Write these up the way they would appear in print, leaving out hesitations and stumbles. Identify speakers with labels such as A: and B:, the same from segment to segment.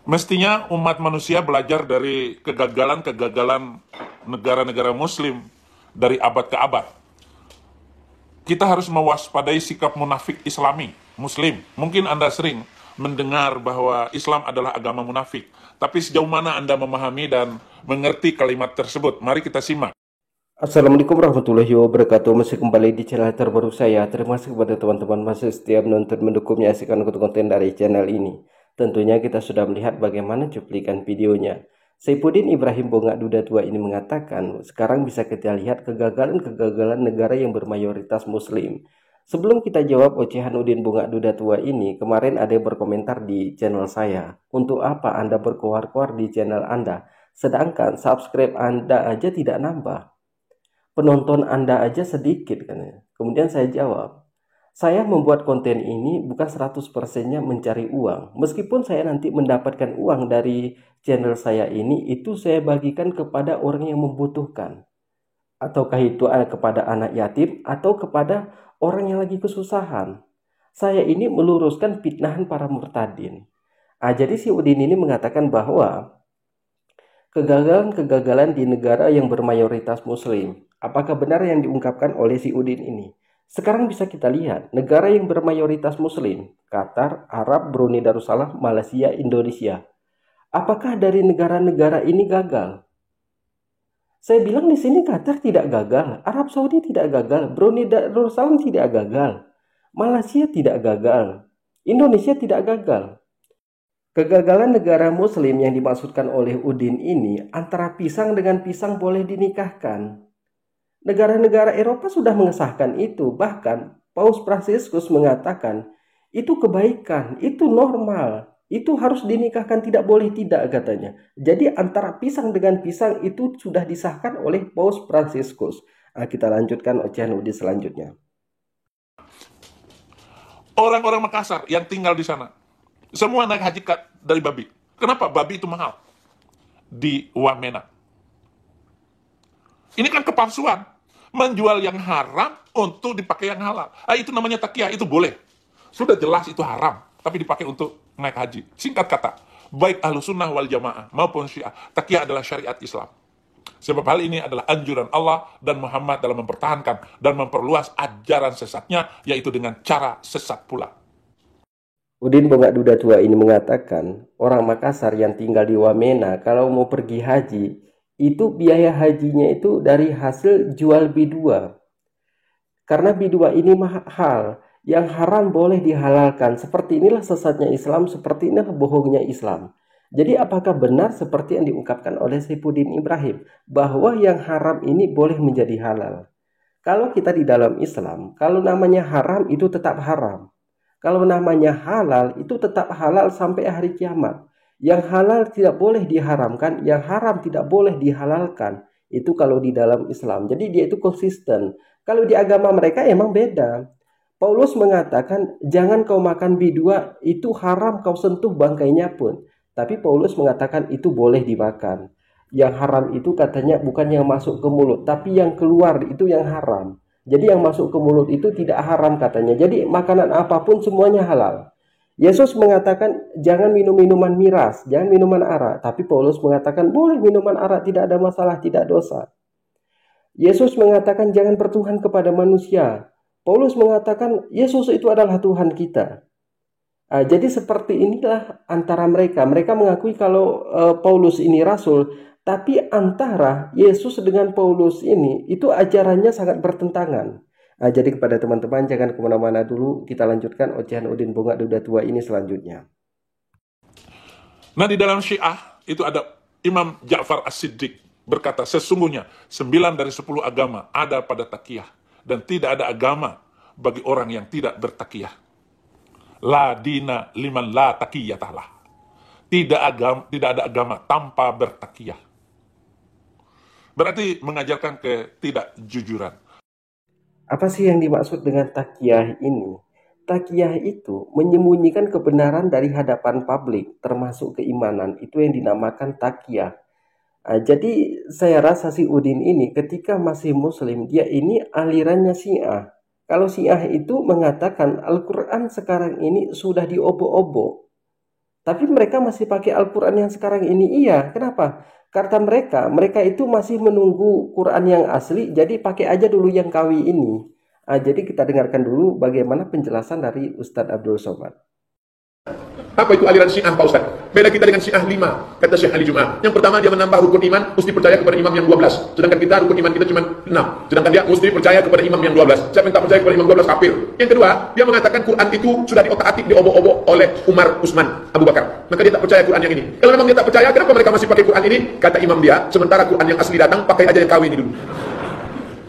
A: Mestinya umat manusia belajar dari kegagalan-kegagalan negara-negara muslim dari abad ke abad. Kita harus mewaspadai sikap munafik Islami, muslim. Mungkin Anda sering mendengar bahwa Islam adalah agama munafik. Tapi sejauh mana Anda memahami dan mengerti kalimat tersebut? Mari kita simak.
B: Assalamualaikum warahmatullahi wabarakatuh. Masih kembali di channel terbaru saya. Terima kasih kepada teman-teman masih setia menonton, mendukung, menyaksikan konten dari channel ini. Tentunya kita sudah melihat bagaimana cuplikan videonya. Saifuddin Ibrahim Bongak Duda Tua ini mengatakan, sekarang bisa kita lihat kegagalan-kegagalan negara yang bermayoritas muslim. Sebelum kita jawab ocehan Udin Bongak Duda Tua ini, kemarin ada yang berkomentar di channel saya. Untuk apa Anda berkoar-koar di channel Anda, sedangkan subscribe Anda aja tidak nambah? Penonton Anda aja sedikit kan ya. Kemudian saya jawab, saya membuat konten ini bukan 100%-nya mencari uang. Meskipun saya nanti mendapatkan uang dari channel saya ini, itu saya bagikan kepada orang yang membutuhkan. Ataukah itu kepada anak yatim atau kepada orang yang lagi kesusahan. Saya ini meluruskan fitnahan para murtadin. Jadi si Udin ini mengatakan bahwa kegagalan-kegagalan di negara yang bermayoritas muslim. Apakah benar yang diungkapkan oleh si Udin ini? Sekarang bisa kita lihat, negara yang bermayoritas muslim, Qatar, Arab, Brunei Darussalam, Malaysia, Indonesia. Apakah dari negara-negara ini gagal? Saya bilang di sini Qatar tidak gagal, Arab Saudi tidak gagal, Brunei Darussalam tidak gagal, Malaysia tidak gagal, Indonesia tidak gagal. Kegagalan negara muslim yang dimaksudkan oleh Udin ini antara pisang dengan pisang boleh dinikahkan. Negara-negara Eropa sudah mengesahkan itu, bahkan Paus Fransiskus mengatakan itu kebaikan, itu normal, itu harus dinikahkan, tidak boleh tidak katanya. Jadi antara pisang dengan pisang itu sudah disahkan oleh Paus Fransiskus. Kita lanjutkan ocehan Udin selanjutnya.
A: Orang-orang Makassar yang tinggal di sana, semua naik haji dari babi. Kenapa? Babi itu mahal. Di Wamena. Ini kan kepalsuan. Menjual yang haram untuk dipakai yang halal. Itu namanya takiyah, itu boleh. Sudah jelas itu haram, tapi dipakai untuk naik haji. Singkat kata, baik ahlu sunnah wal jamaah maupun syiah, takiyah adalah syariat Islam. Sebab hal ini adalah anjuran Allah dan Muhammad dalam mempertahankan dan memperluas ajaran sesatnya, yaitu dengan cara sesat pula.
B: Udin Bongak Duda Tua ini mengatakan, orang Makassar yang tinggal di Wamena kalau mau pergi haji, itu biaya hajinya itu dari hasil jual B2. Karena B2 ini mahal, yang haram boleh dihalalkan. Seperti inilah sesatnya Islam, seperti inilah bohongnya Islam. Jadi apakah benar seperti yang diungkapkan oleh Saifuddin Ibrahim, bahwa yang haram ini boleh menjadi halal? Kalau kita di dalam Islam, kalau namanya haram itu tetap haram. Kalau namanya halal itu tetap halal sampai hari kiamat. Yang halal tidak boleh diharamkan, yang haram tidak boleh dihalalkan. Itu kalau di dalam Islam. Jadi dia itu konsisten. Kalau di agama mereka emang beda. Paulus mengatakan jangan kau makan B2, itu haram kau sentuh bangkainya pun. Tapi Paulus mengatakan itu boleh dimakan. Yang haram itu katanya bukan yang masuk ke mulut, tapi yang keluar itu yang haram. Jadi yang masuk ke mulut itu tidak haram katanya. Jadi makanan apapun semuanya halal. Yesus mengatakan jangan minum minuman miras, jangan minuman arak. Tapi Paulus mengatakan boleh minuman arak, tidak ada masalah, tidak dosa. Yesus mengatakan jangan bertuhan kepada manusia. Paulus mengatakan Yesus itu adalah Tuhan kita. Jadi seperti inilah antara mereka. Mereka mengakui kalau Paulus ini rasul, tapi antara Yesus dengan Paulus ini, itu ajarannya sangat bertentangan. Jadi kepada teman-teman jangan kemana-mana dulu, kita lanjutkan ocehan Udin Bongak Duda Tua ini selanjutnya.
A: Nah, di dalam Syiah itu ada Imam Ja'far As-Siddiq berkata, sesungguhnya 9 dari 10 agama ada pada takiyah, dan tidak ada agama bagi orang yang tidak bertakiyah. La dina liman la takiyatahlah. Tidak ada agama tanpa bertakiyah. Berarti mengajarkan ketidakjujuran.
B: Apa sih yang dimaksud dengan takiyah ini? Takiyah itu menyembunyikan kebenaran dari hadapan publik, termasuk keimanan. Itu yang dinamakan takiyah. Jadi saya rasa si Udin ini ketika masih muslim, dia ini alirannya Syiah. Kalau Syiah itu mengatakan Al-Quran sekarang ini sudah diobok-obok. Tapi mereka masih pakai Al-Quran yang sekarang ini. Iya, kenapa? Karena mereka itu masih menunggu Quran yang asli, jadi pakai aja dulu yang KW ini. Jadi kita dengarkan dulu bagaimana penjelasan dari Ustadz Abdul Somad.
A: Apa itu aliran Syiah, Pak Ustaz? Beda kita dengan Syiah 5, kata Syekh Ali Jum'ah. Yang pertama, dia menambah rukun iman, mesti percaya kepada imam yang 12. Sedangkan kita, rukun iman kita cuma 6. Sedangkan dia mesti percaya kepada imam yang 12. Siapa yang tak percaya kepada imam 12, kafir. Yang kedua, dia mengatakan Quran itu sudah diotak-atik, diobok-obok oleh Umar, Utsman, Abu Bakar. Maka dia tak percaya Quran yang ini. Kalau memang dia tak percaya, kenapa mereka masih pakai Quran ini? Kata imam dia, sementara Quran yang asli datang, pakai aja yang KW ini dulu.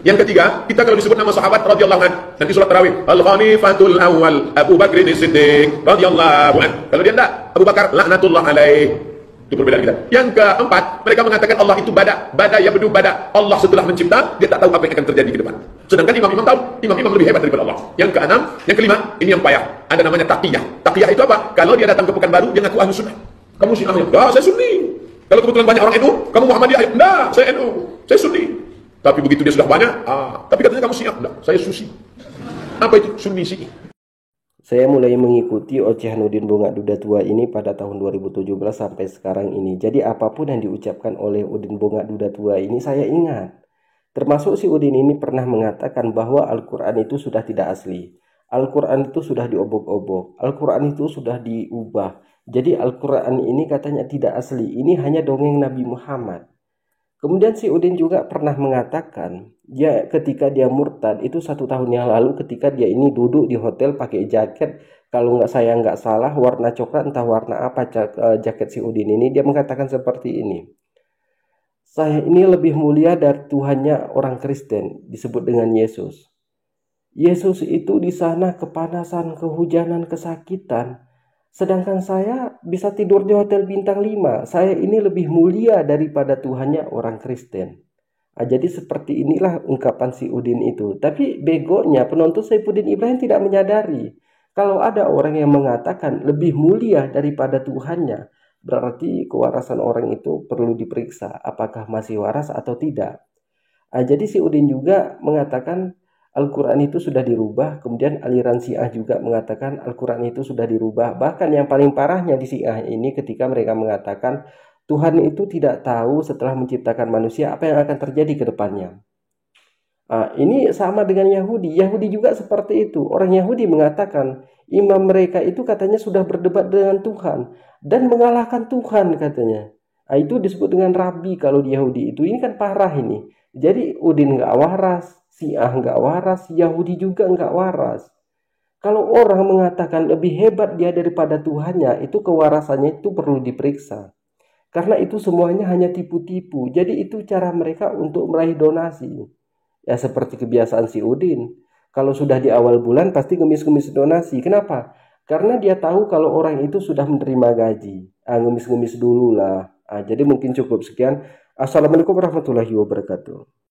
A: Yang ketiga, kita kalau disebut nama sahabat radhiyallahu anhu, nanti surat tarawih, Al-Khalifatul Awwal Abu Bakr As-Siddiq radhiyallahu anhu. Kalau dia enggak, Abu Bakar laknatullah alaih. Itu perbedaan kita. Yang keempat, mereka mengatakan Allah itu bada ya bedu bada. Allah setelah mencipta, dia tak tahu apa yang akan terjadi ke depan. Sedangkan imam-imam tahu, imam-imam lebih hebat daripada Allah. Yang keenam, yang kelima, ini yang payah. Ada namanya taqiyah. Taqiyah itu apa? Kalau dia datang ke Pekanbaru, dia ngaku Ahlus Sunnah. Kamu Syiah? Ya, saya Sunni. Kalau kebetulan banyak orang NU, kamu Muhammadiyah? Enggak, saya NU. Saya Sunni. Tapi begitu dia sudah banyak, tapi katanya kamu Syiah. Enggak, saya Susi. Apa itu Sunni Syiah?
B: Saya mulai mengikuti ocehan Udin Bunga Duda Tua ini pada tahun 2017 sampai sekarang ini. Jadi apapun yang diucapkan oleh Udin Bunga Duda Tua ini saya ingat. Termasuk si Udin ini pernah mengatakan bahwa Al-Quran itu sudah tidak asli. Al-Quran itu sudah diobok-obok. Al-Quran itu sudah diubah. Jadi Al-Quran ini katanya tidak asli. Ini hanya dongeng Nabi Muhammad. Kemudian si Udin juga pernah mengatakan, ya ketika dia murtad itu 1 tahun yang lalu ketika dia ini duduk di hotel pakai jaket, kalau saya nggak salah warna coklat entah warna apa jaket si Udin ini, dia mengatakan seperti ini. Saya ini lebih mulia dari Tuhannya orang Kristen, disebut dengan Yesus. Yesus itu di sana kepanasan, kehujanan, kesakitan. Sedangkan saya bisa tidur di hotel bintang 5. Saya ini lebih mulia daripada Tuhannya orang Kristen. Jadi seperti inilah ungkapan si Udin itu. Tapi begonya penonton Saifuddin Ibrahim tidak menyadari. Kalau ada orang yang mengatakan lebih mulia daripada Tuhannya, berarti kewarasan orang itu perlu diperiksa. Apakah masih waras atau tidak. Jadi si Udin juga mengatakan Al-Quran itu sudah dirubah, kemudian aliran Syiah juga mengatakan Al-Quran itu sudah dirubah. Bahkan yang paling parahnya di Syiah ini ketika mereka mengatakan Tuhan itu tidak tahu setelah menciptakan manusia apa yang akan terjadi ke depannya. Ini sama dengan Yahudi. Yahudi juga seperti itu. Orang Yahudi mengatakan imam mereka itu katanya sudah berdebat dengan Tuhan dan mengalahkan Tuhan katanya. Itu disebut dengan rabi kalau di Yahudi itu. Ini kan parah ini. Jadi Udin nggak waras. Syiah nggak waras, Yahudi juga nggak waras. Kalau orang mengatakan lebih hebat dia daripada Tuhannya, itu kewarasannya itu perlu diperiksa. Karena itu semuanya hanya tipu-tipu. Jadi itu cara mereka untuk meraih donasi. Ya seperti kebiasaan si Udin. Kalau sudah di awal bulan pasti ngemis-ngemis donasi. Kenapa? Karena dia tahu kalau orang itu sudah menerima gaji. Ngemis-ngemis dulu lah. Jadi mungkin cukup sekian. Assalamualaikum warahmatullahi wabarakatuh.